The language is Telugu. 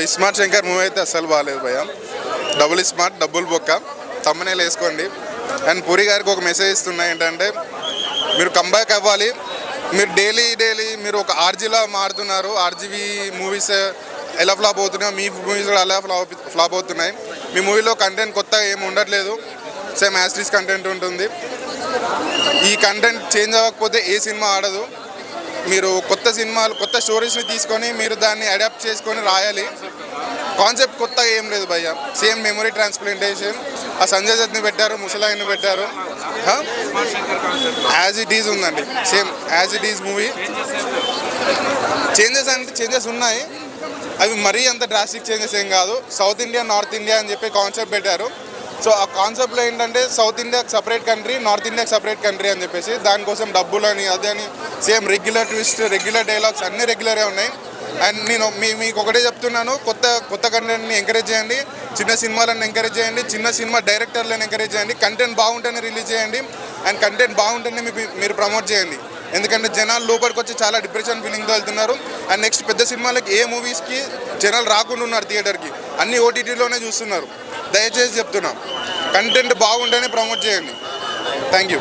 ఇస్మార్ట్ శంకర్ మూవీ అయితే అస్సలు బాగాలేదు భయ్య. డబుల్ స్మార్ట్ డబుల్ బొక్క తమ్మనేలు వేసుకోండి. అండ్ పూరి గారికి ఒక మెసేజ్ ఇస్తున్నా ఏంటంటే మీరు కంబ్యాక్ అవ్వాలి. మీరు డైలీ మీరు ఒక ఆర్జీలా మారుతున్నారు. ఆర్జీవీ మూవీస్ ఎలా ఫ్లాప్ అవుతున్నాయో మీ మూవీస్ కూడా అలా ఫ్లాప్ అవుతున్నాయి. మీ మూవీలో కంటెంట్ కొత్తగా ఏమి ఉండట్లేదు, సేమ్ యాస్టీస్ కంటెంట్ ఉంటుంది. ఈ కంటెంట్ చేంజ్ అవ్వకపోతే ఏ సినిమా ఆడదు. మీరు కొత్త సినిమాలు కొత్త స్టోరీస్ని తీసుకొని మీరు దాన్ని అడాప్ట్ చేసుకొని రాయాలి. కాన్సెప్ట్ కొత్తగా ఏం లేదు భయ్య. Same memory transplantation. ఆ సంజయ్ దత్ని పెట్టారు, ముసలాయిని పెట్టారు. యాజ్ ఇట్ ఈజ్ ఉందండి, same as it is movie. Changes అంటే చేంజెస్ ఉన్నాయి, అవి మరీ అంత డ్రాస్టిక్ చేంజెస్ ఏం కాదు. సౌత్ ఇండియా నార్త్ ఇండియా అని చెప్పి కాన్సెప్ట్ పెట్టారు. సో ఆ కాన్సెప్ట్లో ఏంటంటే సౌత్ ఇండియాకి సపరేట్ కంట్రీ, నార్త్ ఇండియాకి సపరేట్ కంట్రీ అని చెప్పేసి దానికోసం డబ్బులని అదే అని same regular twist, regular dialogues అన్నీ రెగ్యులరే ఉన్నాయి. అండ్ నేను మీకు ఒకటే చెప్తున్నాను, కొత్త కంటెంట్ని ఎంకరేజ్ చేయండి, చిన్న సినిమాలను ఎంకరేజ్ చేయండి, చిన్న సినిమా డైరెక్టర్లను ఎంకరేజ్ చేయండి. కంటెంట్ బాగుంటేనే రిలీజ్ చేయండి అండ్ కంటెంట్ బాగుంటేనే మీరు ప్రమోట్ చేయండి. ఎందుకంటే జనాలు లోపలికి వచ్చి చాలా డిప్రెషన్ ఫీలింగ్తో వెళ్తున్నారు. అండ్ నెక్స్ట్ పెద్ద సినిమాలకి ఏ మూవీస్కి జనాలు రాకుండా ఉన్నారు థియేటర్కి, అన్ని ఓటీటీలోనే చూస్తున్నారు. దయచేసి చెప్తున్నాం, కంటెంట్ బాగుంటేనే ప్రమోట్ చేయండి. Thank you.